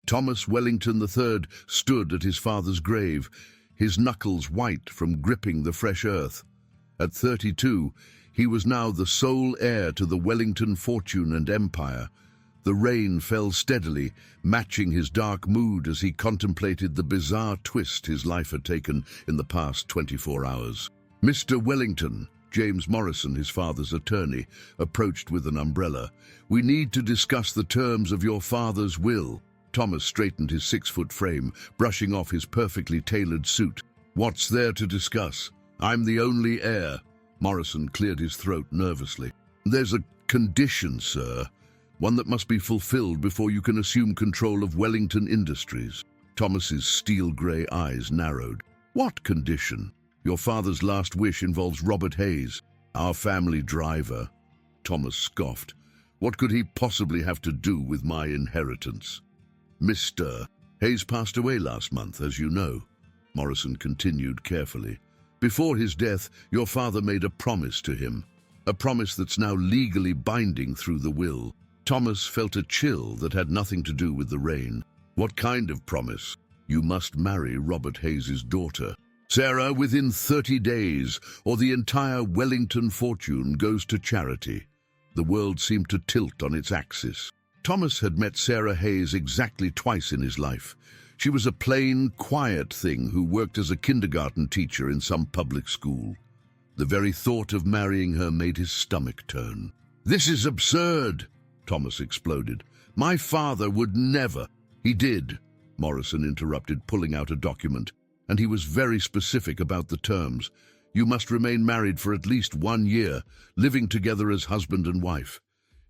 Thomas Wellington III stood at his father's grave, his knuckles white from gripping the fresh earth. At 32, he was now the sole heir to the Wellington fortune and empire. The rain fell steadily, matching his dark mood as he contemplated the bizarre twist his life had taken in the past 24 hours. Mr. Wellington, James Morrison, his father's attorney, approached with an umbrella. "We need to discuss the terms of your father's will." Thomas straightened his 6-foot frame, brushing off his perfectly tailored suit. "What's there to discuss? I'm the only heir." Morrison cleared his throat nervously. "There's a condition, sir. One that must be fulfilled before you can assume control of Wellington Industries." Thomas's steel-grey eyes narrowed. "What condition?" "Your father's last wish involves Robert Hayes, our family driver." Thomas scoffed. "What could he possibly have to do with my inheritance?" "Mr. Hayes passed away last month, as you know," Morrison continued carefully. "Before his death, your father made a promise to him, a promise that's now legally binding through the will." Thomas felt a chill that had nothing to do with the rain. "What kind of promise?" "You must marry Robert Hayes's daughter, Sarah, within 30 days, or the entire Wellington fortune goes to charity." The world seemed to tilt on its axis. Thomas had met Sarah Hayes exactly twice in his life. She was a plain, quiet thing who worked as a kindergarten teacher in some public school. The very thought of marrying her made his stomach turn. "This is absurd," Thomas exploded. "My father would never—" "He did," Morrison interrupted, pulling out a document. "And he was very specific about the terms. You must remain married for at least 1 year, living together as husband and wife.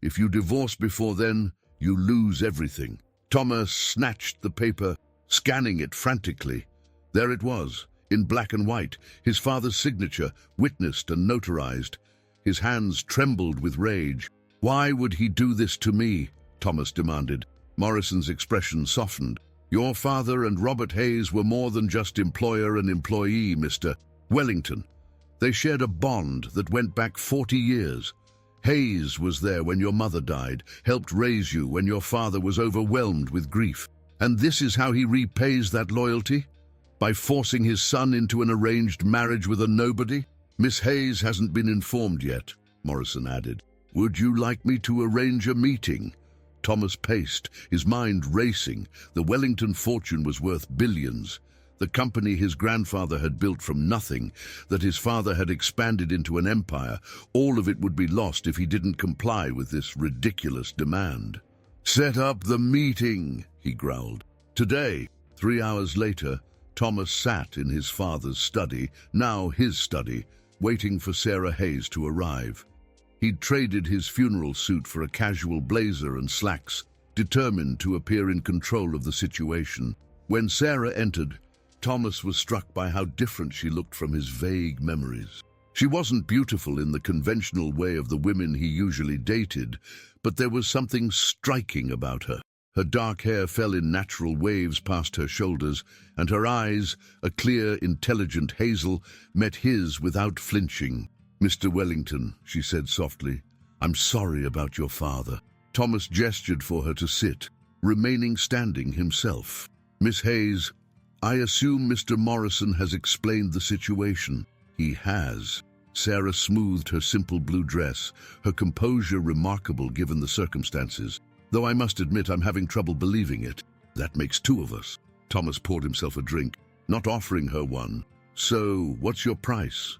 If you divorce before then, you lose everything." Thomas snatched the paper, scanning it frantically. There it was, in black and white, his father's signature, witnessed and notarized. His hands trembled with rage. "Why would he do this to me?" Thomas demanded. Morrison's expression softened. "Your father and Robert Hayes were more than just employer and employee, Mr. Wellington. They shared a bond that went back 40 years. Hayes was there when your mother died, helped raise you when your father was overwhelmed with grief. And this is how he repays that loyalty? By forcing his son into an arranged marriage with a nobody? Miss Hayes hasn't been informed yet," Morrison added. "Would you like me to arrange a meeting?" Thomas paced, his mind racing. The Wellington fortune was worth billions. The company his grandfather had built from nothing, that his father had expanded into an empire, all of it would be lost if he didn't comply with this ridiculous demand. "Set up the meeting," he growled. Today, 3 hours later, Thomas sat in his father's study, now his study, waiting for Sarah Hayes to arrive. He'd traded his funeral suit for a casual blazer and slacks, determined to appear in control of the situation. When Sarah entered, Thomas was struck by how different she looked from his vague memories. She wasn't beautiful in the conventional way of the women he usually dated, but there was something striking about her. Her dark hair fell in natural waves past her shoulders, and her eyes, a clear, intelligent hazel, met his without flinching. "Mr. Wellington," she said softly, "I'm sorry about your father." Thomas gestured for her to sit, remaining standing himself. "Miss Hayes, I assume Mr. Morrison has explained the situation." "He has." Sarah smoothed her simple blue dress, her composure remarkable given the circumstances. "Though I must admit I'm having trouble believing it. That makes 2 of us." Thomas poured himself a drink, not offering her one. "So, what's your price?"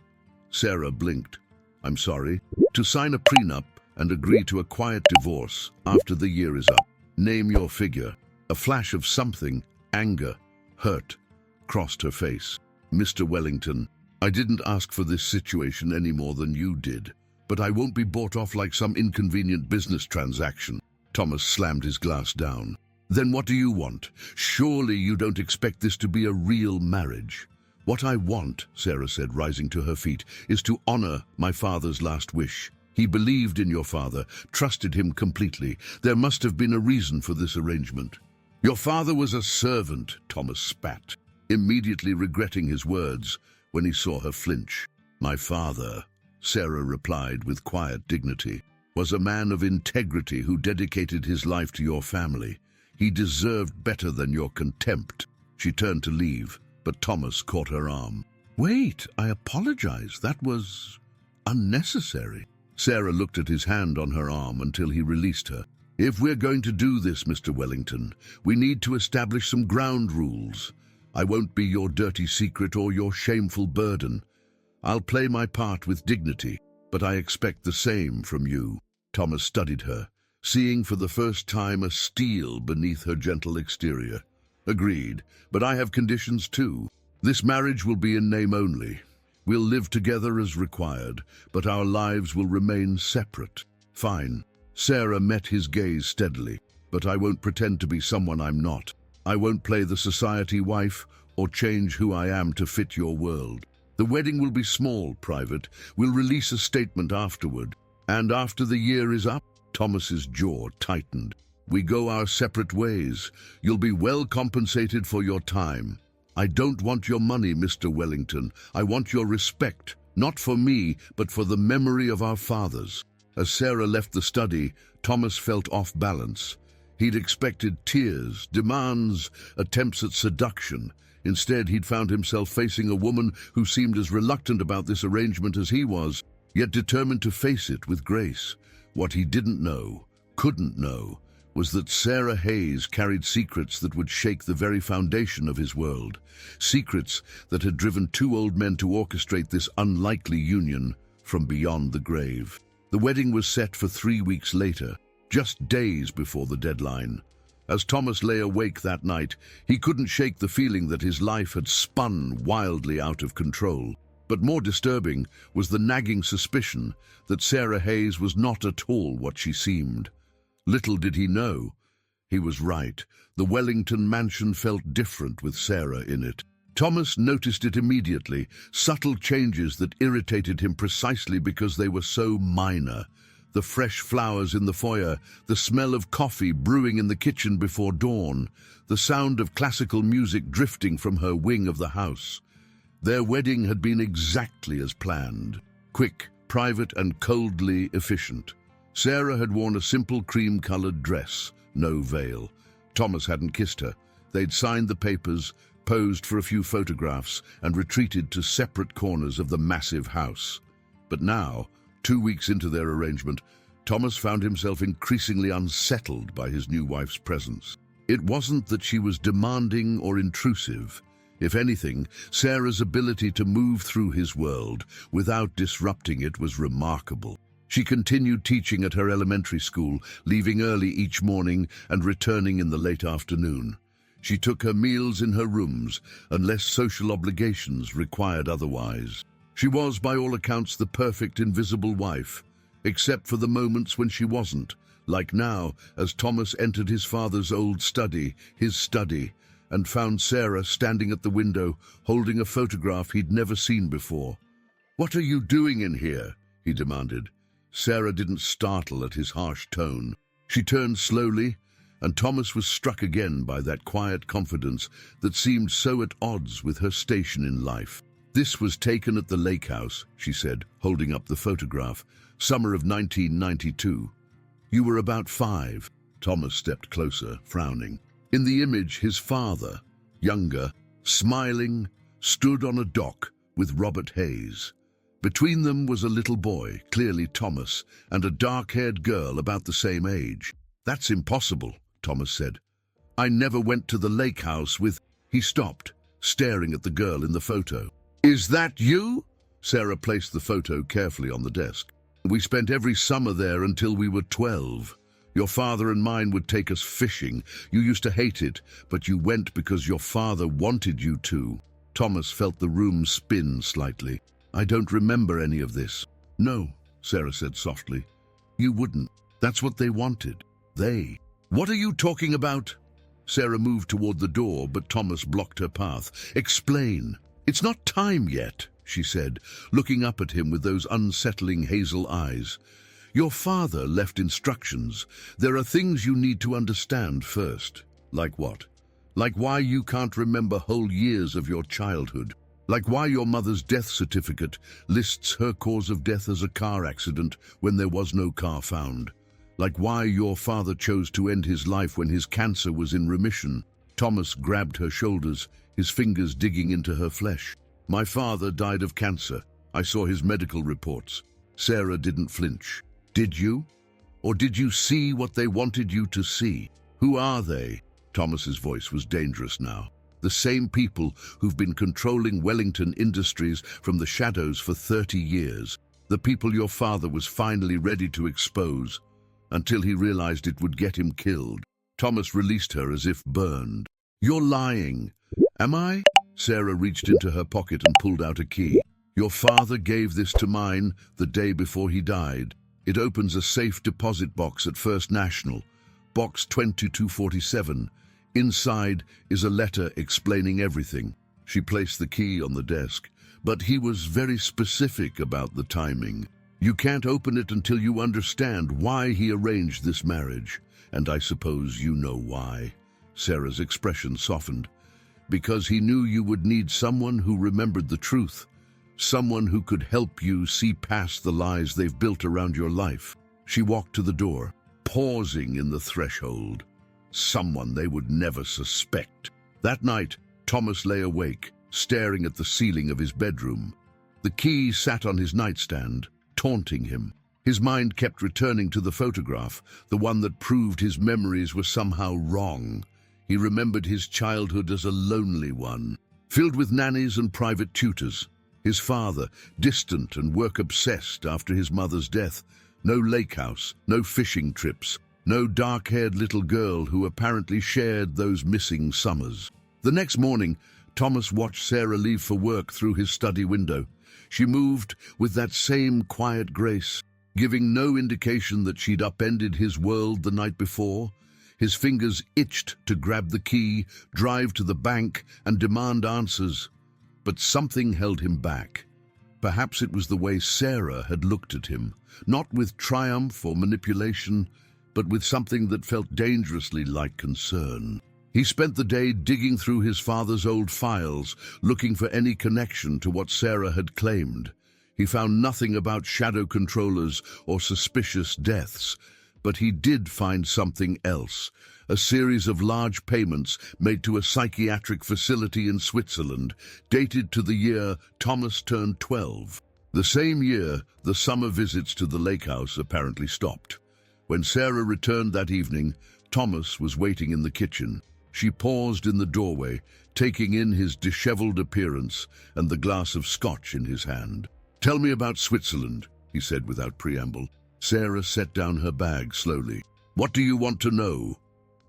Sarah blinked. "I'm sorry. To sign a prenup and agree to a quiet divorce after the year is up. Name your figure." A flash of something, anger, hurt, crossed her face. "Mr. Wellington, I didn't ask for this situation any more than you did, but I won't be bought off like some inconvenient business transaction." Thomas slammed his glass down. "Then what do you want? Surely you don't expect this to be a real marriage." "What I want," Sarah said, rising to her feet, "is to honor my father's last wish. He believed in your father, trusted him completely. There must have been a reason for this arrangement." "Your father was a servant," Thomas spat, immediately regretting his words when he saw her flinch. "My father," Sarah replied with quiet dignity, "was a man of integrity who dedicated his life to your family. He deserved better than your contempt. She turned to leave, but Thomas caught her arm. Wait, I apologize. That was unnecessary. Sarah looked at his hand on her arm until he released her. If we're going to do this, Mr. Wellington, we need to establish some ground rules. I won't be your dirty secret or your shameful burden. I'll play my part with dignity, but I expect the same from you. Thomas studied her, seeing for the first time a steel beneath her gentle exterior. Agreed, but I have conditions too. This marriage will be in name only. We'll live together as required, but our lives will remain separate. Fine. Sarah met his gaze steadily. But I won't pretend to be someone I'm not. I won't play the society wife or change who I am to fit your world. The wedding will be small, private. We'll release a statement afterward. And after the year is up, Thomas's jaw tightened. We go our separate ways. You'll be well compensated for your time. I don't want your money, Mr. Wellington. I want your respect, not for me, but for the memory of our fathers. As Sarah left the study, Thomas felt off balance. He'd expected tears, demands, attempts at seduction. Instead, he'd found himself facing a woman who seemed as reluctant about this arrangement as he was, yet determined to face it with grace. What he didn't know, couldn't know, was that Sarah Hayes carried secrets that would shake the very foundation of his world. Secrets that had driven two old men to orchestrate this unlikely union from beyond the grave. The wedding was set for 3 weeks later, just days before the deadline. As Thomas lay awake that night, he couldn't shake the feeling that his life had spun wildly out of control. But more disturbing was the nagging suspicion that Sarah Hayes was not at all what she seemed. Little did he know. He was right. The Wellington mansion felt different with Sarah in it. Thomas noticed it immediately, subtle changes that irritated him precisely because they were so minor. The fresh flowers in the foyer, the smell of coffee brewing in the kitchen before dawn, the sound of classical music drifting from her wing of the house. Their wedding had been exactly as planned. Quick, private, and coldly efficient. Sarah had worn a simple cream-colored dress, no veil. Thomas hadn't kissed her. They'd signed the papers, posed for a few photographs, and retreated to separate corners of the massive house. But now, 2 weeks into their arrangement, Thomas found himself increasingly unsettled by his new wife's presence. It wasn't that she was demanding or intrusive. If anything, Sarah's ability to move through his world without disrupting it was remarkable. She continued teaching at her elementary school, leaving early each morning and returning in the late afternoon. She took her meals in her rooms, unless social obligations required otherwise. She was, by all accounts, the perfect invisible wife, except for the moments when she wasn't, like now, as Thomas entered his father's old study, his study, and found Sarah standing at the window, holding a photograph he'd never seen before. "What are you doing in here?" he demanded. Sarah didn't startle at his harsh tone. She turned slowly, and Thomas was struck again by that quiet confidence that seemed so at odds with her station in life. "This was taken at the lake house," she said, holding up the photograph. "Summer of 1992. You were about 5. Thomas stepped closer, frowning. In the image, his father, younger, smiling, stood on a dock with Robert Hayes. Between them was a little boy, clearly Thomas, and a dark-haired girl about the same age. "That's impossible," Thomas said. "I never went to the lake house with—" He stopped, staring at the girl in the photo. "Is that you?" Sarah placed the photo carefully on the desk. "We spent every summer there until we were 12. Your father and mine would take us fishing. You used to hate it, but you went because your father wanted you to." Thomas felt the room spin slightly. "I don't remember any of this." "No," Sarah said softly. "You wouldn't. That's what they wanted. They." "What are you talking about?" Sarah moved toward the door, but Thomas blocked her path. "Explain." "It's not time yet," she said, looking up at him with those unsettling hazel eyes. "Your father left instructions. There are things you need to understand first." "Like what?" "Like why you can't remember whole years of your childhood. Like why your mother's death certificate lists her cause of death as a car accident when there was no car found. Like why your father chose to end his life when his cancer was in remission. Thomas grabbed her shoulders, his fingers digging into her flesh. My father died of cancer. I saw his medical reports. Sarah didn't flinch. Did you? Or did you see what they wanted you to see? Who are they? Thomas's voice was dangerous now. The same people who've been controlling Wellington Industries from the shadows for 30 years. The people your father was finally ready to expose, until he realized it would get him killed. Thomas released her as if burned. You're lying. Am I? Sarah reached into her pocket and pulled out a key. Your father gave this to mine the day before he died. It opens a safe deposit box at First National, box 2247. Inside is a letter explaining everything. She placed the key on the desk, but he was very specific about the timing. You can't open it until you understand why he arranged this marriage. And I suppose you know why. Sarah's expression softened. Because he knew you would need someone who remembered the truth. Someone who could help you see past the lies they've built around your life. She walked to the door, pausing in the threshold. Someone they would never suspect. That night, Thomas lay awake, staring at the ceiling of his bedroom. The key sat on his nightstand, taunting him. His mind kept returning to the photograph, the one that proved his memories were somehow wrong. He remembered his childhood as a lonely one, filled with nannies and private tutors. His father, distant and work-obsessed after his mother's death. No lake house, no fishing trips, no dark-haired little girl who apparently shared those missing summers. The next morning, Thomas watched Sarah leave for work through his study window. She moved with that same quiet grace, giving no indication that she'd upended his world the night before. His fingers itched to grab the key, drive to the bank, and demand answers. But something held him back. Perhaps it was the way Sarah had looked at him, not with triumph or manipulation, but with something that felt dangerously like concern. He spent the day digging through his father's old files, looking for any connection to what Sarah had claimed. He found nothing about shadow controllers or suspicious deaths, but he did find something else. A series of large payments made to a psychiatric facility in Switzerland, dated to the year Thomas turned 12. The same year, the summer visits to the lake house apparently stopped. When Sarah returned that evening, Thomas was waiting in the kitchen. She paused in the doorway, taking in his disheveled appearance and the glass of scotch in his hand. "Tell me about Switzerland," he said without preamble. Sarah set down her bag slowly. "What do you want to know?"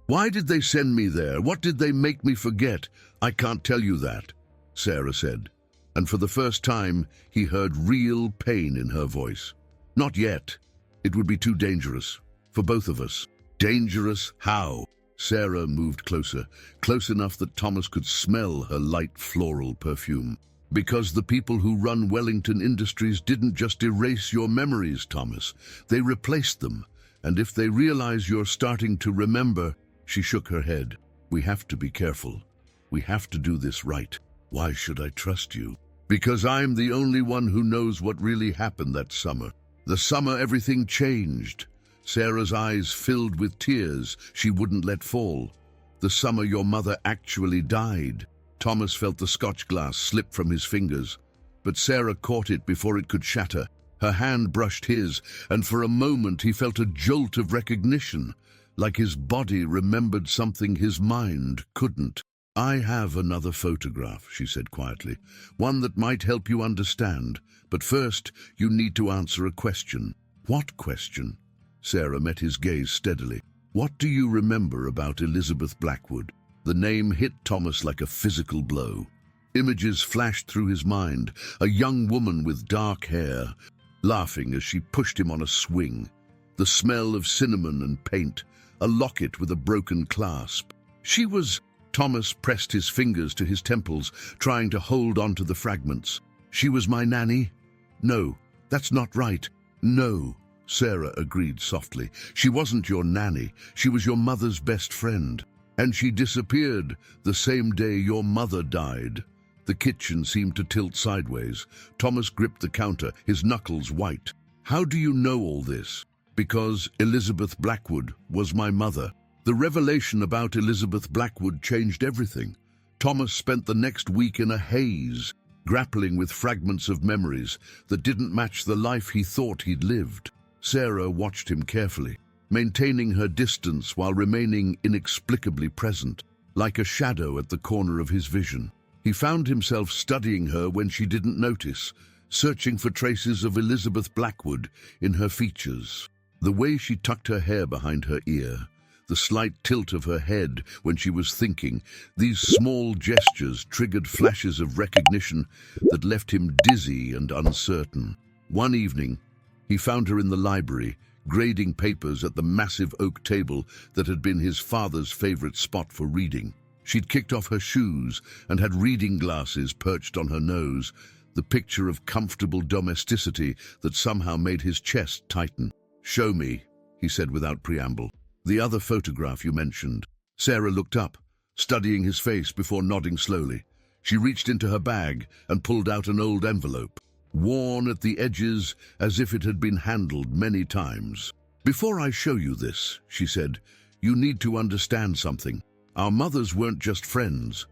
"Why did they send me there? What did they make me forget?" "I can't tell you that," Sarah said. And for the first time, he heard real pain in her voice. "Not yet. It would be too dangerous. For both of us." "Dangerous? How?" Sarah moved closer, close enough that Thomas could smell her light floral perfume. "Because the people who run Wellington Industries didn't just erase your memories, Thomas. They replaced them. And if they realize you're starting to remember..." She shook her head. "We have to be careful. We have to do this right." "Why should I trust you?" "Because I'm the only one who knows what really happened that summer. The summer everything changed." Sarah's eyes filled with tears she wouldn't let fall. "The summer your mother actually died." Thomas felt the scotch glass slip from his fingers, but Sarah caught it before it could shatter. Her hand brushed his, and for a moment he felt a jolt of recognition, like his body remembered something his mind couldn't. "I have another photograph," she said quietly, "one that might help you understand. But first, you need to answer a question." "What question?" Sarah met his gaze steadily. "What do you remember about Elizabeth Blackwood?" The name hit Thomas like a physical blow. Images flashed through his mind, a young woman with dark hair, laughing as she pushed him on a swing. The smell of cinnamon and paint, a locket with a broken clasp. "She was..." Thomas pressed his fingers to his temples, trying to hold on to the fragments. "She was my nanny?" "No, that's not right." "No," Sarah agreed softly. "She wasn't your nanny. She was your mother's best friend. And she disappeared the same day your mother died." The kitchen seemed to tilt sideways. Thomas gripped the counter, his knuckles white. "How do you know all this?" Because Elizabeth Blackwood was my mother. The revelation about Elizabeth Blackwood changed everything. Thomas spent the next week in a haze, grappling with fragments of memories that didn't match the life he thought he'd lived. Sarah watched him carefully, maintaining her distance while remaining inexplicably present, like a shadow at the corner of his vision. He found himself studying her when she didn't notice, searching for traces of Elizabeth Blackwood in her features. The way she tucked her hair behind her ear, the slight tilt of her head when she was thinking, these small gestures triggered flashes of recognition that left him dizzy and uncertain. One evening, he found her in the library, grading papers at the massive oak table that had been his father's favorite spot for reading. She'd kicked off her shoes and had reading glasses perched on her nose, the picture of comfortable domesticity that somehow made his chest tighten. "Show me," he said without preamble. "The other photograph you mentioned." Sarah looked up, studying his face before nodding slowly. She reached into her bag and pulled out an old envelope, worn at the edges as if it had been handled many times. "Before I show you this," she said, "you need to understand something. Our mothers weren't just friends.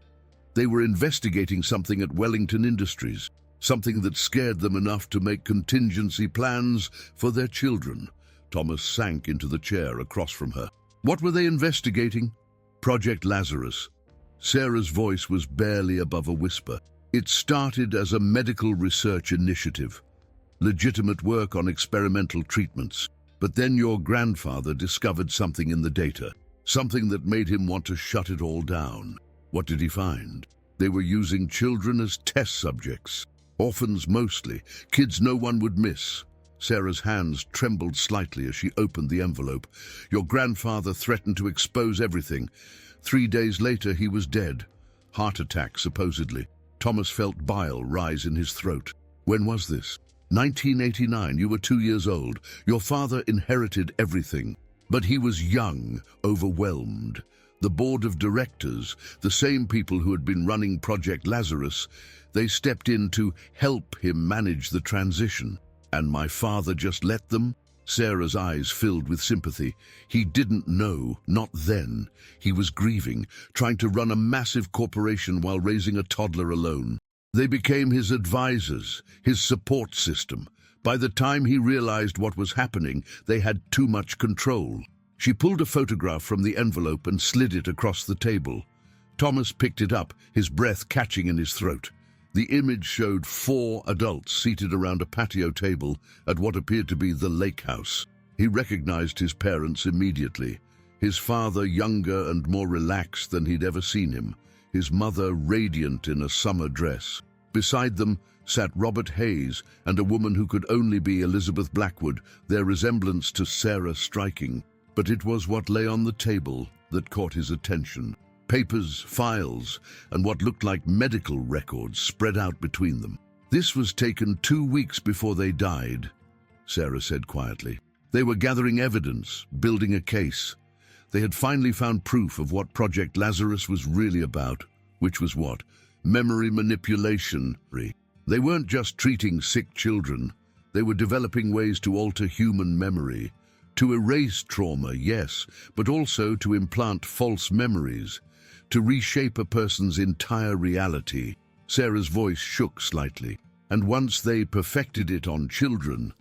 They were investigating something at Wellington Industries, something that scared them enough to make contingency plans for their children." Thomas sank into the chair across from her. "What were they investigating?" "Project Lazarus." Sarah's voice was barely above a whisper. "It started as a medical research initiative, legitimate work on experimental treatments. But then your grandfather discovered something in the data, something that made him want to shut it all down." "What did he find?" "They were using children as test subjects. Orphans mostly, kids no one would miss." Sarah's hands trembled slightly as she opened the envelope. "Your grandfather threatened to expose everything. 3 days later, he was dead. Heart attack, supposedly." Thomas felt bile rise in his throat. "When was this?" 1989. You were 2 years old. Your father inherited everything. But he was young, overwhelmed. The board of directors, the same people who had been running Project Lazarus, they stepped in to help him manage the transition. And my father just let them? Sarah's eyes filled with sympathy. He didn't know, not then. He was grieving, trying to run a massive corporation while raising a toddler alone. They became his advisors, his support system. By the time he realized what was happening, they had too much control. She pulled a photograph from the envelope and slid it across the table. Thomas picked it up, his breath catching in his throat. The image showed 4 adults seated around a patio table at what appeared to be the lake house. He recognized his parents immediately. His father younger and more relaxed than he'd ever seen him. His mother radiant in a summer dress. Beside them sat Robert Hayes and a woman who could only be Elizabeth Blackwood, their resemblance to Sarah striking. But it was what lay on the table that caught his attention. Papers, files, and what looked like medical records spread out between them. "This was taken 2 weeks before they died," Sarah said quietly. "They were gathering evidence, building a case. They had finally found proof of what Project Lazarus was really about, which was what? Memory manipulation. They weren't just treating sick children. They were developing ways to alter human memory. To erase trauma, yes, but also to implant false memories. To reshape a person's entire reality." Sarah's voice shook slightly. "And once they perfected it on children,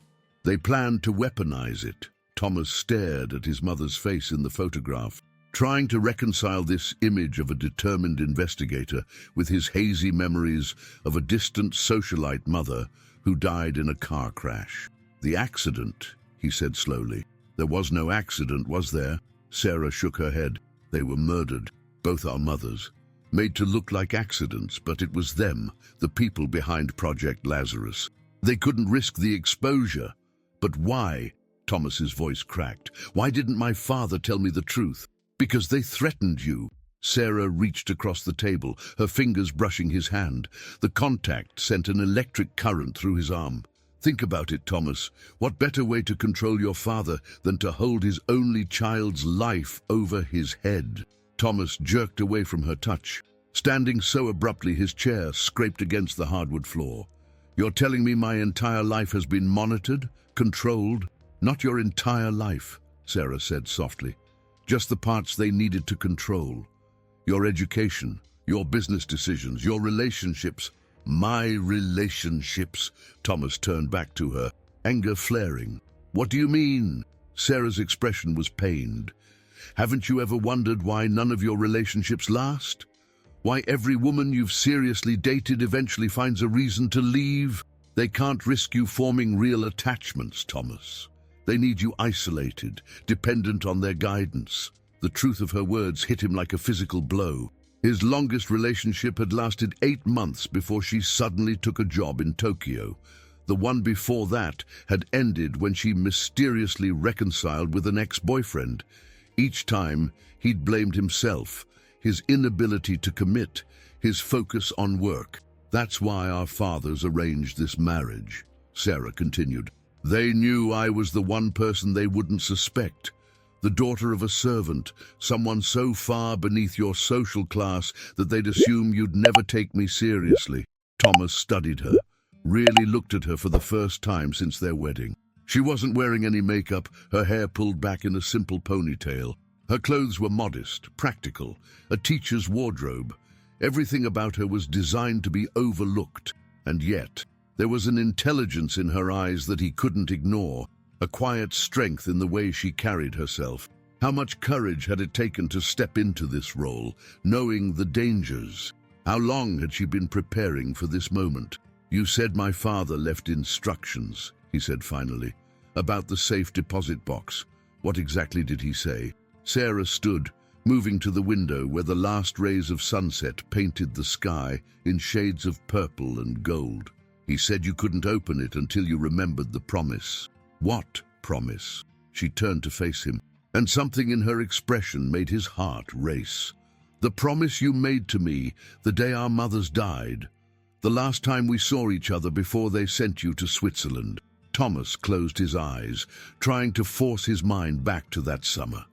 they planned to weaponize it." Thomas stared at his mother's face in the photograph, trying to reconcile this image of a determined investigator with his hazy memories of a distant socialite mother who died in a car crash. "The accident," he said slowly. "There was no accident, was there?" Sarah shook her head. "They were murdered. Both our mothers. Made to look like accidents, but it was them, the people behind Project Lazarus. They couldn't risk the exposure. But why?" Thomas's voice cracked. "Why didn't my father tell me the truth?" "Because they threatened you." Sarah reached across the table, her fingers brushing his hand. The contact sent an electric current through his arm. "Think about it, Thomas. What better way to control your father than to hold his only child's life over his head?" Thomas jerked away from her touch. Standing so abruptly, his chair scraped against the hardwood floor. "You're telling me my entire life has been monitored, controlled?" Not your entire life, Sarah said softly. Just the parts they needed to control. Your education, your business decisions, your relationships. My relationships, Thomas turned back to her, anger flaring. What do you mean? Sarah's expression was pained. Haven't you ever wondered why none of your relationships last? Why every woman you've seriously dated eventually finds a reason to leave? They can't risk you forming real attachments, Thomas. They need you isolated, dependent on their guidance. The truth of her words hit him like a physical blow. His longest relationship had lasted 8 months before she suddenly took a job in Tokyo. The one before that had ended when she mysteriously reconciled with an ex-boyfriend. Each time, he'd blamed himself, his inability to commit, his focus on work. That's why our fathers arranged this marriage, Sarah continued. They knew I was the one person they wouldn't suspect. The daughter of a servant, someone so far beneath your social class that they'd assume you'd never take me seriously. Thomas studied her, really looked at her for the first time since their wedding. She wasn't wearing any makeup, her hair pulled back in a simple ponytail. Her clothes were modest, practical, a teacher's wardrobe. Everything about her was designed to be overlooked, and yet there was an intelligence in her eyes that he couldn't ignore, a quiet strength in the way she carried herself. How much courage had it taken to step into this role, knowing the dangers? How long had she been preparing for this moment? You said my father left instructions, he said finally, about the safe deposit box. What exactly did he say? Sarah stood, moving to the window where the last rays of sunset painted the sky in shades of purple and gold. He said you couldn't open it until you remembered the promise. What promise? She turned to face him, and something in her expression made his heart race. The promise you made to me the day our mothers died. The last time we saw each other before they sent you to Switzerland. Thomas closed his eyes, trying to force his mind back to that summer.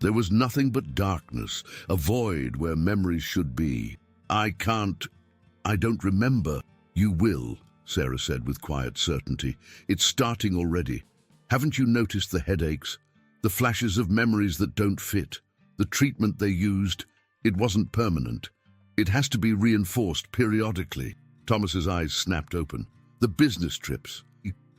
There was nothing but darkness, a void where memories should be. I don't remember. You will, Sarah said with quiet certainty. It's starting already. Haven't you noticed the headaches? The flashes of memories that don't fit? The treatment they used? It wasn't permanent. It has to be reinforced periodically. Thomas's eyes snapped open. The business trips.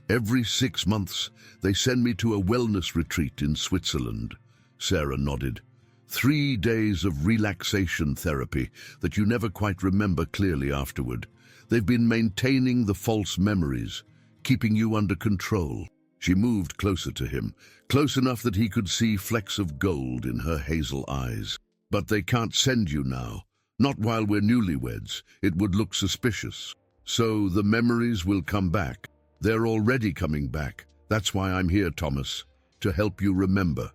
Every 6 months, they send me to a wellness retreat in Switzerland. Sarah nodded. 3 days of relaxation therapy that you never quite remember clearly afterward. They've been maintaining the false memories, keeping you under control. She moved closer to him, close enough that he could see flecks of gold in her hazel eyes. But they can't send you now. Not while we're newlyweds. It would look suspicious. So the memories will come back. They're already coming back. That's why I'm here, Thomas, to help you remember,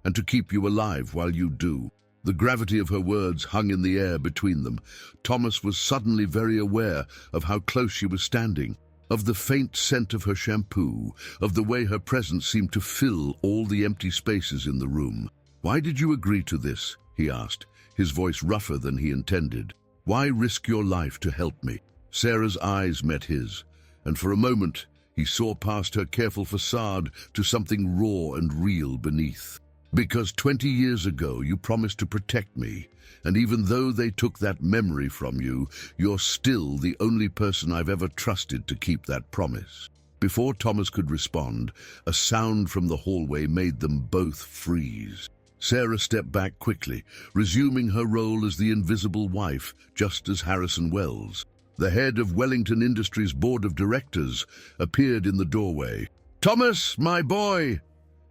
and to keep you alive while you do. The gravity of her words hung in the air between them. Thomas was suddenly very aware of how close she was standing, of the faint scent of her shampoo, of the way her presence seemed to fill all the empty spaces in the room. Why did you agree to this? He asked, his voice rougher than he intended. Why risk your life to help me? Sarah's eyes met his, and for a moment he saw past her careful facade to something raw and real beneath. Because 20 years ago you promised to protect me, and even though they took that memory from you, you're still the only person I've ever trusted to keep that promise. Before Thomas could respond, a sound from the hallway made them both freeze. Sarah stepped back quickly, resuming her role as the invisible wife, just as Harrison Wells, the head of Wellington Industries' board of directors, appeared in the doorway. "Thomas, my boy!"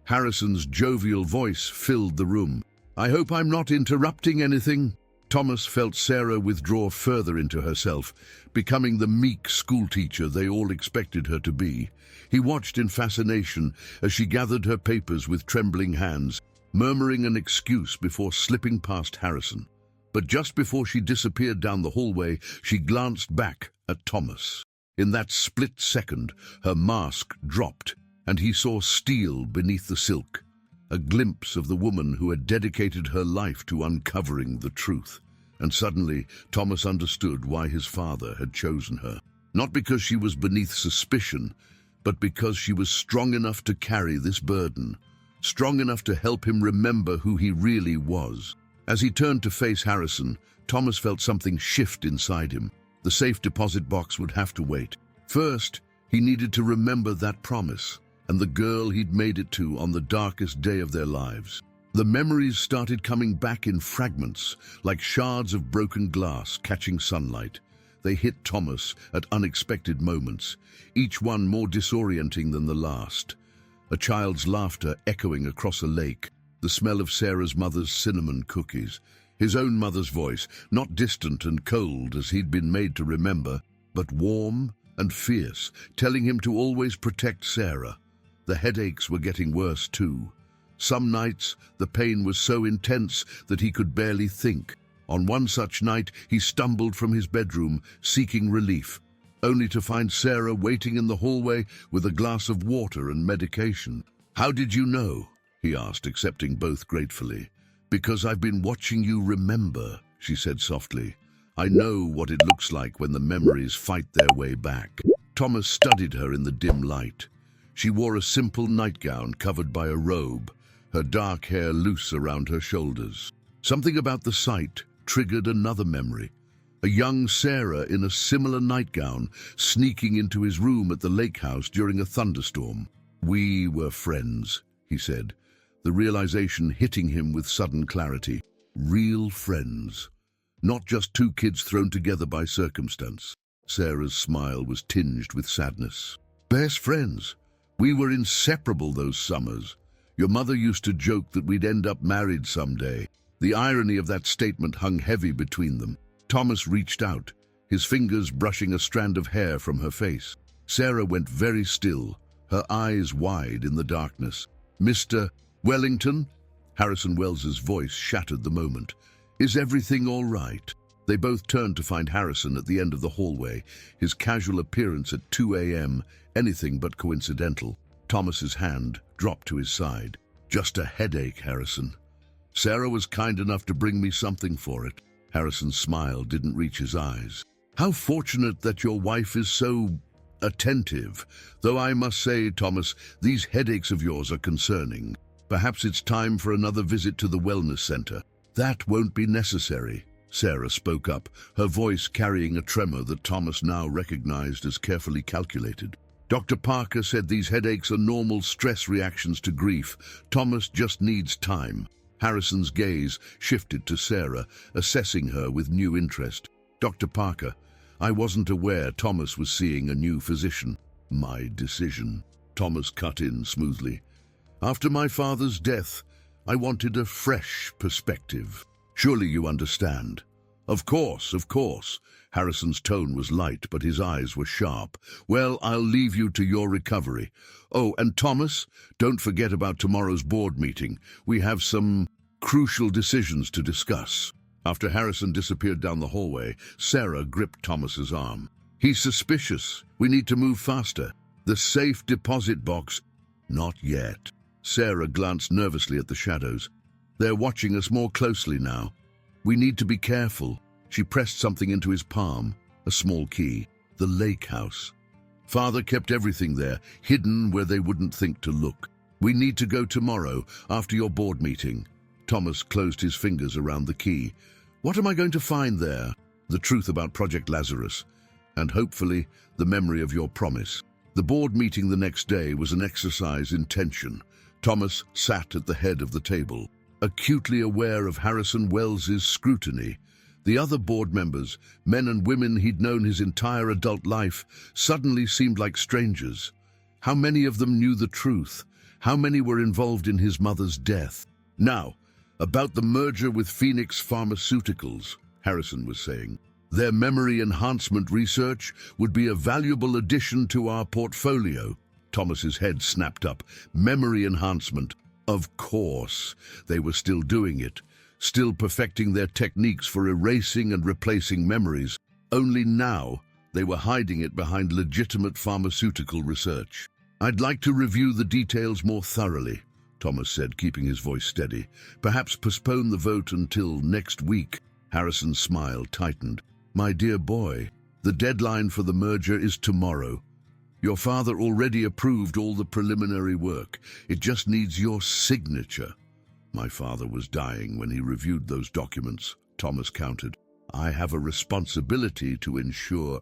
Harrison's jovial voice filled the room. "I hope I'm not interrupting anything." Thomas felt Sarah withdraw further into herself, becoming the meek schoolteacher they all expected her to be. He watched in fascination as she gathered her papers with trembling hands, murmuring an excuse before slipping past Harrison. But just before she disappeared down the hallway, she glanced back at Thomas. In that split second, her mask dropped, and he saw steel beneath the silk, a glimpse of the woman who had dedicated her life to uncovering the truth. And suddenly, Thomas understood why his father had chosen her. Not because she was beneath suspicion, but because she was strong enough to carry this burden, strong enough to help him remember who he really was. As he turned to face Harrison, Thomas felt something shift inside him. The safe deposit box would have to wait. First, he needed to remember that promise and the girl he'd made it to on the darkest day of their lives. The memories started coming back in fragments, like shards of broken glass catching sunlight. They hit Thomas at unexpected moments, each one more disorienting than the last. A child's laughter echoing across a lake, the smell of Sarah's mother's cinnamon cookies, his own mother's voice, not distant and cold as he'd been made to remember, but warm and fierce, telling him to always protect Sarah. The headaches were getting worse too. Some nights, the pain was so intense that he could barely think. On one such night, he stumbled from his bedroom, seeking relief, only to find Sarah waiting in the hallway with a glass of water and medication. "How did you know?" he asked, accepting both gratefully. "Because I've been watching you remember," she said softly. "I know what it looks like when the memories fight their way back." Thomas studied her in the dim light. She wore a simple nightgown covered by a robe, her dark hair loose around her shoulders. Something about the sight triggered another memory. A young Sarah in a similar nightgown sneaking into his room at the lake house during a thunderstorm. "We were friends," he said, the realization hitting him with sudden clarity. Real friends. Not just two kids thrown together by circumstance. Sarah's smile was tinged with sadness. "Best friends. We were inseparable those summers. Your mother used to joke that we'd end up married someday." The irony of that statement hung heavy between them. Thomas reached out, his fingers brushing a strand of hair from her face. Sarah went very still, her eyes wide in the darkness. "Mr. Wellington?" Harrison Wells's voice shattered the moment. "Is everything all right?" They both turned to find Harrison at the end of the hallway, his casual appearance at 2 a.m., anything but coincidental. Thomas's hand dropped to his side. "Just a headache, Harrison. Sarah was kind enough to bring me something for it." Harrison's smile didn't reach his eyes. "How fortunate that your wife is so attentive. Though I must say, Thomas, these headaches of yours are concerning. Perhaps it's time for another visit to the wellness center." "That won't be necessary," Sarah spoke up, her voice carrying a tremor that Thomas now recognized as carefully calculated. "Dr. Parker said these headaches are normal stress reactions to grief. Thomas just needs time." Harrison's gaze shifted to Sarah, assessing her with new interest. "Dr. Parker, I wasn't aware Thomas was seeing a new physician." "My decision," Thomas cut in smoothly. "After my father's death, I wanted a fresh perspective. Surely you understand." Of course. Harrison's tone was light, but his eyes were sharp. "Well, I'll leave you to your recovery. Oh, and Thomas, don't forget about tomorrow's board meeting. We have some crucial decisions to discuss." After Harrison disappeared down the hallway, Sarah gripped Thomas's arm. "He's suspicious. We need to move faster. The safe deposit box—" "Not yet." Sarah glanced nervously at the shadows. "They're watching us more closely now. We need to be careful." She pressed something into his palm, a small key. "The lake house. Father kept everything there, hidden where they wouldn't think to look. We need to go tomorrow, after your board meeting." Thomas closed his fingers around the key. "What am I going to find there?" "The truth about Project Lazarus, and hopefully the memory of your promise." The board meeting the next day was an exercise in tension. Thomas sat at the head of the table, acutely aware of Harrison Wells's scrutiny. The other board members, men and women he'd known his entire adult life, suddenly seemed like strangers. How many of them knew the truth? How many were involved in his mother's death? "Now, about the merger with Phoenix Pharmaceuticals," Harrison was saying. "Their memory enhancement research would be a valuable addition to our portfolio." Thomas's head snapped up. Memory enhancement. Of course, they were still doing it. Still perfecting their techniques for erasing and replacing memories. Only now, they were hiding it behind legitimate pharmaceutical research. "I'd like to review the details more thoroughly," Thomas said, keeping his voice steady. "Perhaps postpone the vote until next week." Harrison's smile tightened. "My dear boy, the deadline for the merger is tomorrow. Your father already approved all the preliminary work. It just needs your signature. My father was dying when he reviewed those documents, Thomas countered. I have a responsibility to ensure.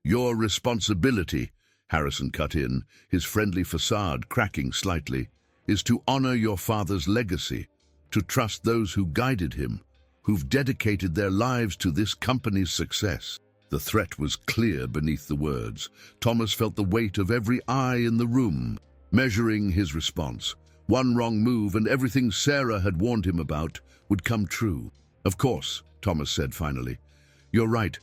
Your responsibility, Harrison cut in, his friendly facade cracking slightly, is to honor your father's legacy, to trust those who guided him, who've dedicated their lives to this company's success. The threat was clear beneath the words. Thomas felt the weight of every eye in the room, measuring his response. One wrong move and everything Sarah had warned him about would come true. Of course, Thomas said finally. You're right.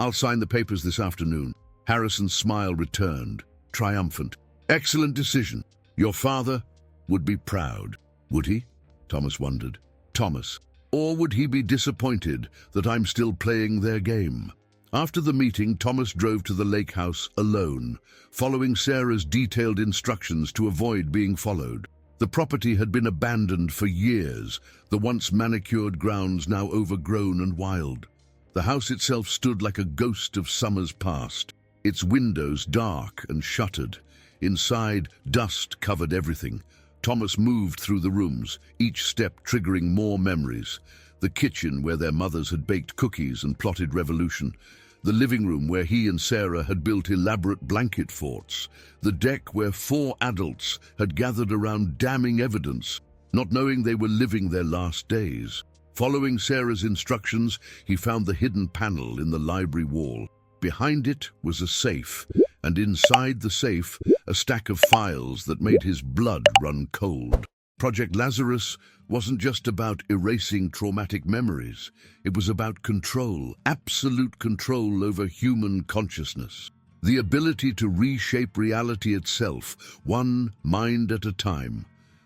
I'll sign the papers this afternoon. Harrison's smile returned, triumphant. Excellent decision. Your father would be proud. Would he? Thomas wondered. Thomas. Or would he be disappointed that I'm still playing their game? After the meeting, Thomas drove to the lake house alone, following Sarah's detailed instructions to avoid being followed. The property had been abandoned for years, the once manicured grounds now overgrown and wild. The house itself stood like a ghost of summers past, its windows dark and shuttered. Inside, dust covered everything. Thomas moved through the rooms, each step triggering more memories. The kitchen where their mothers had baked cookies and plotted revolution. The living room where he and Sarah had built elaborate blanket forts. The deck where 4 adults had gathered around damning evidence, not knowing they were living their last days. Following Sarah's instructions, he found the hidden panel in the library wall. Behind it was a safe, and inside the safe, a stack of files that made his blood run cold. Project Lazarus wasn't just about erasing traumatic memories. It was about control, absolute control over human consciousness. The ability to reshape reality itself, one mind at a time.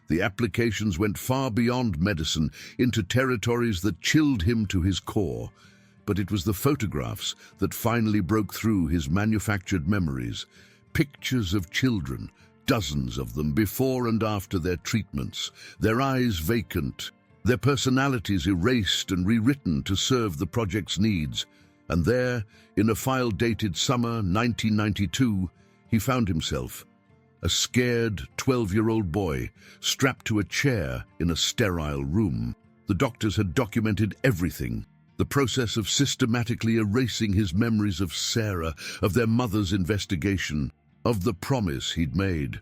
The applications went far beyond medicine, into territories that chilled him to his core. But it was the photographs that finally broke through his manufactured memories. Pictures of children, dozens of them before and after their treatments, their eyes vacant, their personalities erased and rewritten to serve the project's needs. And there, in a file dated summer 1992, he found himself, a scared 12-year-old boy, strapped to a chair in a sterile room. The doctors had documented everything. The process of systematically erasing his memories of Sarah, of their mother's investigation, of the promise he'd made.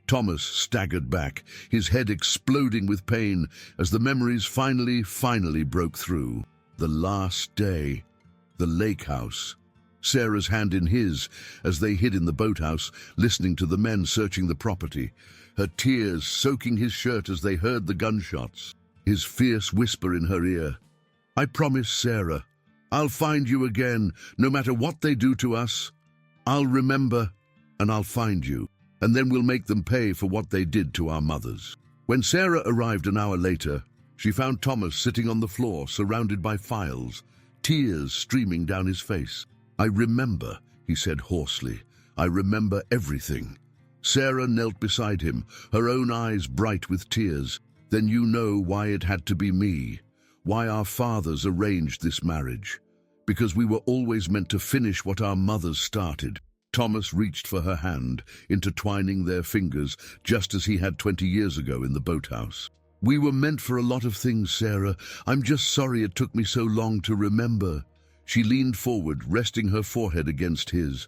Thomas staggered back, his head exploding with pain as the memories finally broke through. The last day, the lake house. Sarah's hand in his as they hid in the boathouse, listening to the men searching the property, her tears soaking his shirt as they heard the gunshots. His fierce whisper in her ear, I promise, Sarah, I'll find you again, no matter what they do to us. I'll remember, and I'll find you, and then we'll make them pay for what they did to our mothers. When Sarah arrived an hour later, she found Thomas sitting on the floor, surrounded by files, tears streaming down his face. I remember, he said hoarsely. I remember everything. Sarah knelt beside him, her own eyes bright with tears. Then you know why it had to be me, why our fathers arranged this marriage. Because we were always meant to finish what our mothers started. Thomas reached for her hand, intertwining their fingers, just as he had 20 years ago in the boathouse. We were meant for a lot of things, Sarah. I'm just sorry it took me so long to remember. She leaned forward, resting her forehead against his.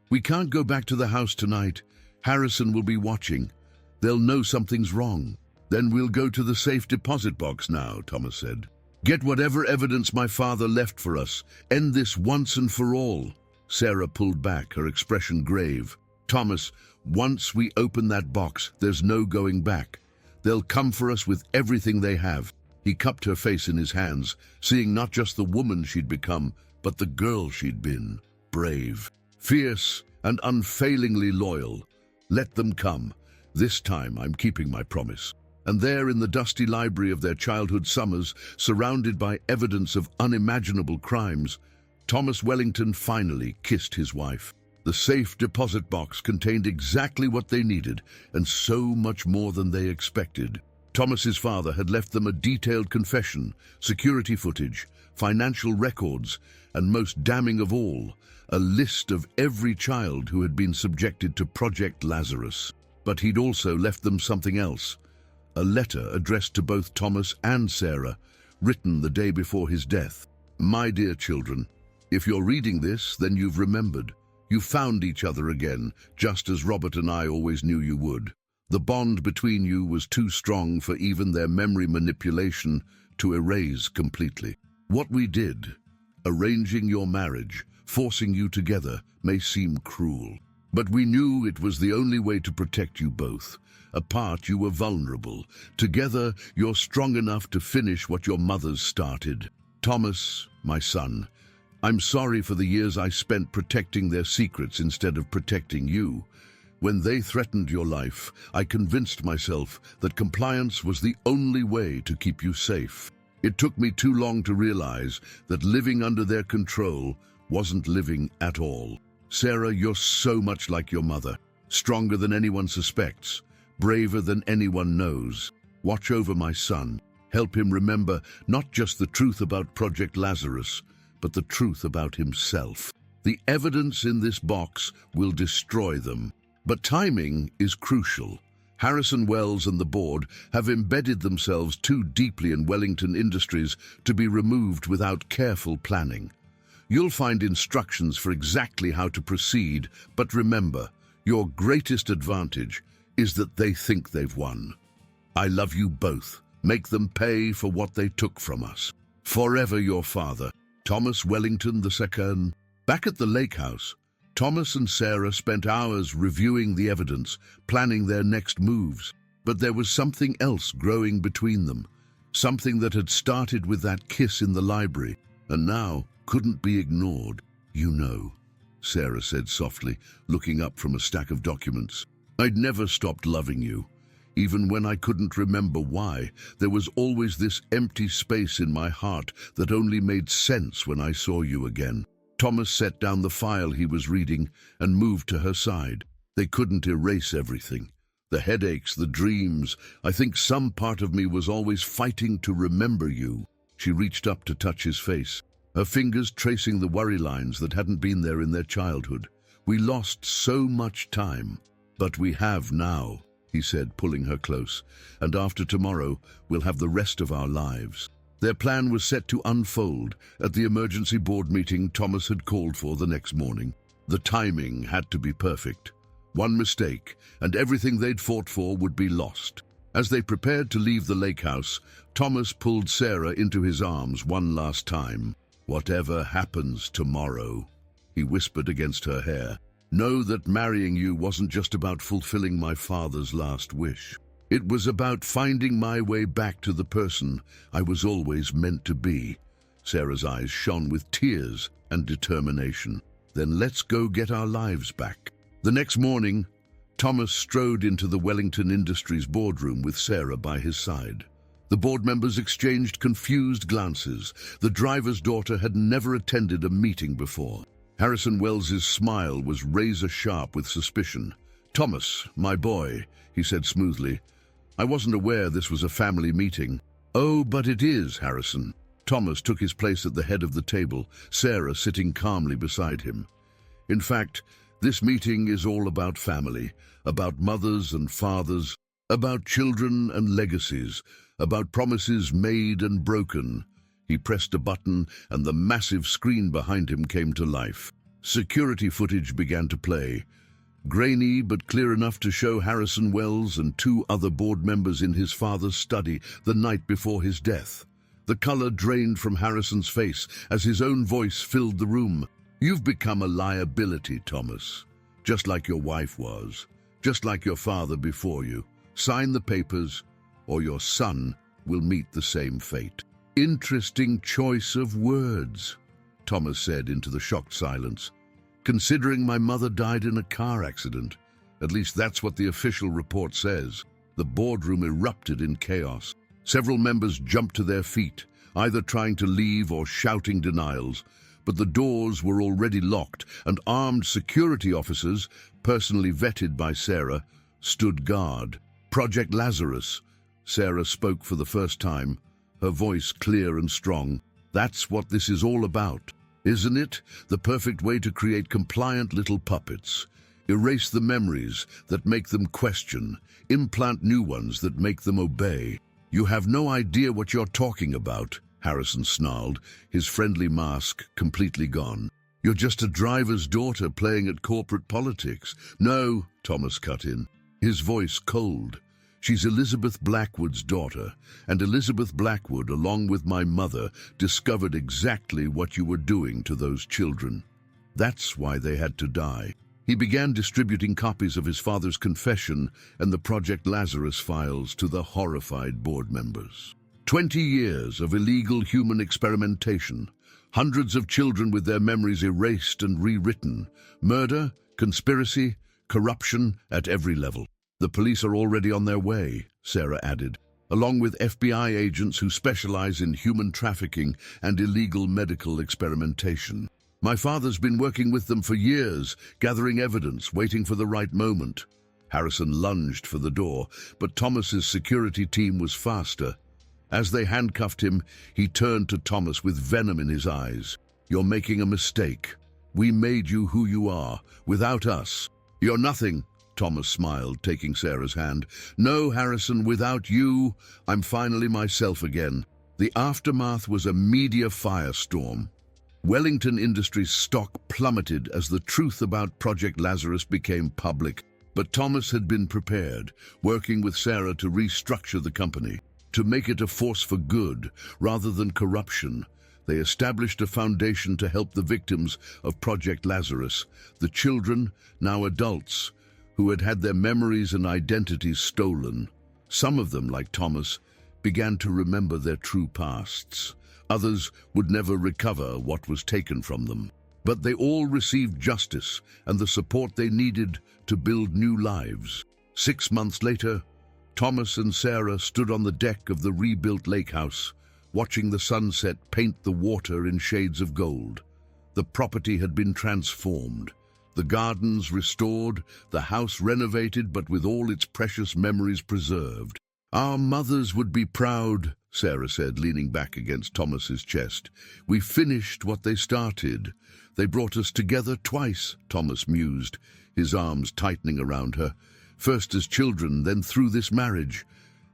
We can't go back to the house tonight. Harrison will be watching. They'll know something's wrong. Then we'll go to the safe deposit box now, Thomas said. Get whatever evidence my father left for us. End this once and for all. Sarah pulled back, her expression grave. Thomas, once we open that box, there's no going back. They'll come for us with everything they have. He cupped her face in his hands, seeing not just the woman she'd become, but the girl she'd been. Brave, fierce, and unfailingly loyal. Let them come. This time I'm keeping my promise. And there in the dusty library of their childhood summers, surrounded by evidence of unimaginable crimes, Thomas Wellington finally kissed his wife. The safe deposit box contained exactly what they needed, and so much more than they expected. Thomas's father had left them a detailed confession, security footage, financial records, and most damning of all, a list of every child who had been subjected to Project Lazarus. But he'd also left them something else, a letter addressed to both Thomas and Sarah, written the day before his death. My dear children, if you're reading this, then you've remembered. You found each other again, just as Robert and I always knew you would. The bond between you was too strong for even their memory manipulation to erase completely. What we did, arranging your marriage, forcing you together, may seem cruel. But we knew it was the only way to protect you both. Apart, you were vulnerable. Together, you're strong enough to finish what your mothers started. Thomas, my son, I'm sorry for the years I spent protecting their secrets instead of protecting you. When they threatened your life, I convinced myself that compliance was the only way to keep you safe. It took me too long to realize that living under their control wasn't living at all. Sarah, you're so much like your mother, stronger than anyone suspects, braver than anyone knows. Watch over my son. Help him remember not just the truth about Project Lazarus, but the truth about himself. The evidence in this box will destroy them. But timing is crucial. Harrison Wells and the board have embedded themselves too deeply in Wellington Industries to be removed without careful planning. You'll find instructions for exactly how to proceed, but remember, your greatest advantage is that they think they've won. I love you both. Make them pay for what they took from us. Forever your father, Thomas Wellington II. Back at the lake house, Thomas and Sarah spent hours reviewing the evidence, planning their next moves. But there was something else growing between them, something that had started with that kiss in the library, and now couldn't be ignored. You know, Sarah said softly, looking up from a stack of documents. I'd never stopped loving you. Even when I couldn't remember why, there was always this empty space in my heart that only made sense when I saw you again. Thomas set down the file he was reading and moved to her side. They couldn't erase everything. The headaches, the dreams. I think some part of me was always fighting to remember you. She reached up to touch his face, her fingers tracing the worry lines that hadn't been there in their childhood. We lost so much time, but we have now, he said, pulling her close, and after tomorrow, we'll have the rest of our lives. Their plan was set to unfold at the emergency board meeting Thomas had called for the next morning. The timing had to be perfect. One mistake, and everything they'd fought for would be lost. As they prepared to leave the lake house, Thomas pulled Sarah into his arms one last time. Whatever happens tomorrow, he whispered against her hair, know that marrying you wasn't just about fulfilling my father's last wish. It was about finding my way back to the person I was always meant to be. Sarah's eyes shone with tears and determination. Then let's go get our lives back. The next morning, Thomas strode into the Wellington Industries boardroom with Sarah by his side. The board members exchanged confused glances. The driver's daughter had never attended a meeting before. Harrison Wells's smile was razor-sharp with suspicion. Thomas, my boy, he said smoothly, I wasn't aware this was a family meeting. Oh, but it is, Harrison. Thomas took his place at the head of the table, Sarah sitting calmly beside him. In fact, this meeting is all about family, about mothers and fathers, about children and legacies, about promises made and broken. He pressed a button and the massive screen behind him came to life. Security footage began to play. Grainy but clear enough to show Harrison Wells and two other board members in his father's study the night before his death. The color drained from Harrison's face as his own voice filled the room. You've become a liability, Thomas. Just like your wife was. Just like your father before you. Sign the papers, or your son will meet the same fate. Interesting choice of words, Thomas said into the shocked silence. Considering my mother died in a car accident. At least that's what the official report says. The boardroom erupted in chaos. Several members jumped to their feet, either trying to leave or shouting denials. But the doors were already locked, and armed security officers, personally vetted by Sarah, stood guard. Project Lazarus. Sarah spoke for the first time, her voice clear and strong. That's what this is all about, isn't it? The perfect way to create compliant little puppets. Erase the memories that make them question, implant new ones that make them obey. You have no idea what you're talking about, Harrison snarled, his friendly mask completely gone. You're just a driver's daughter playing at corporate politics. No, Thomas cut in, his voice cold. She's Elizabeth Blackwood's daughter, and Elizabeth Blackwood, along with my mother, discovered exactly what you were doing to those children. That's why they had to die. He began distributing copies of his father's confession and the Project Lazarus files to the horrified board members. 20 years of illegal human experimentation, hundreds of children with their memories erased and rewritten, murder, conspiracy, corruption at every level. The police are already on their way, Sarah added, along with FBI agents who specialize in human trafficking and illegal medical experimentation. My father's been working with them for years, gathering evidence, waiting for the right moment. Harrison lunged for the door, but Thomas's security team was faster. As they handcuffed him, he turned to Thomas with venom in his eyes. You're making a mistake. We made you who you are, without us. You're nothing, Thomas smiled, taking Sarah's hand. No, Harrison, without you, I'm finally myself again. The aftermath was a media firestorm. Wellington Industries' stock plummeted as the truth about Project Lazarus became public, but Thomas had been prepared, working with Sarah to restructure the company, to make it a force for good rather than corruption. They established a foundation to help the victims of Project Lazarus, the children, now adults, who had had their memories and identities stolen. Some of them, like Thomas, began to remember their true pasts. Others would never recover what was taken from them. But they all received justice and the support they needed to build new lives. 6 months later, Thomas and Sarah stood on the deck of the rebuilt lake house, watching the sunset paint the water in shades of gold. The property had been transformed, the gardens restored, the house renovated, but with all its precious memories preserved. Our mothers would be proud, Sarah said, leaning back against Thomas's chest. We finished what they started. They brought us together twice, Thomas mused, his arms tightening around her. First as children, then through this marriage.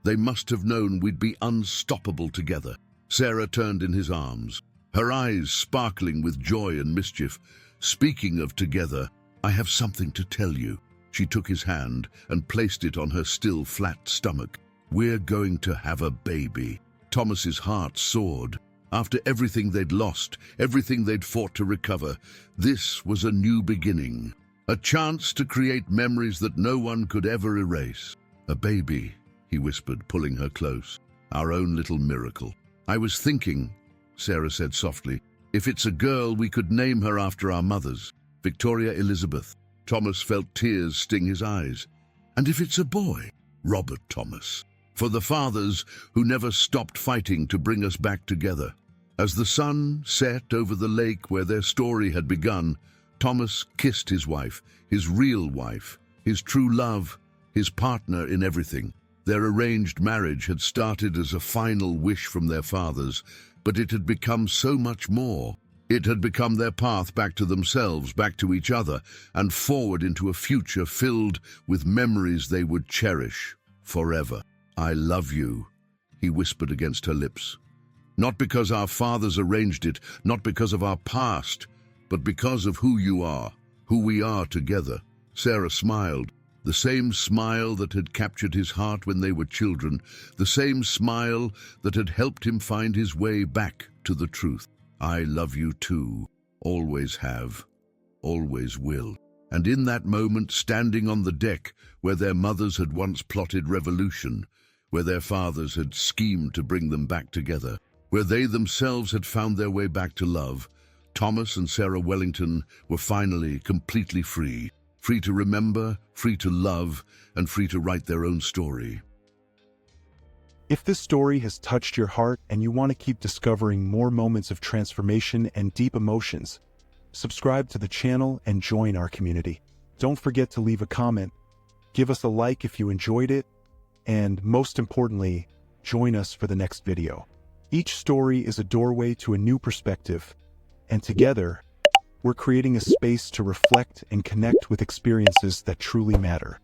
They must have known we'd be unstoppable together. Sarah turned in his arms, her eyes sparkling with joy and mischief. Speaking of together, I have something to tell you. She took his hand and placed it on her still flat stomach. We're going to have a baby. Thomas's heart soared. After everything they'd lost, everything they'd fought to recover, this was a new beginning. A chance to create memories that no one could ever erase. A baby, he whispered, pulling her close. Our own little miracle. I was thinking, Sarah said softly, if it's a girl, we could name her after our mothers, Victoria Elizabeth. Thomas felt tears sting his eyes. And if it's a boy, Robert Thomas. For the fathers who never stopped fighting to bring us back together. As the sun set over the lake where their story had begun, Thomas kissed his wife, his real wife, his true love, his partner in everything. Their arranged marriage had started as a final wish from their fathers, but it had become so much more. It had become their path back to themselves, back to each other, and forward into a future filled with memories they would cherish forever. I love you, he whispered against her lips. Not because our fathers arranged it, not because of our past, but because of who you are, who we are together. Sarah smiled, the same smile that had captured his heart when they were children, the same smile that had helped him find his way back to the truth. I love you too, always have, always will. And in that moment, standing on the deck where their mothers had once plotted revolution, where their fathers had schemed to bring them back together, where they themselves had found their way back to love, Thomas and Sarah Wellington were finally completely free. Free to remember, free to love, and free to write their own story. If this story has touched your heart and you want to keep discovering more moments of transformation and deep emotions, subscribe to the channel and join our community. Don't forget to leave a comment, give us a like if you enjoyed it, and most importantly, join us for the next video. Each story is a doorway to a new perspective, and together, we're creating a space to reflect and connect with experiences that truly matter.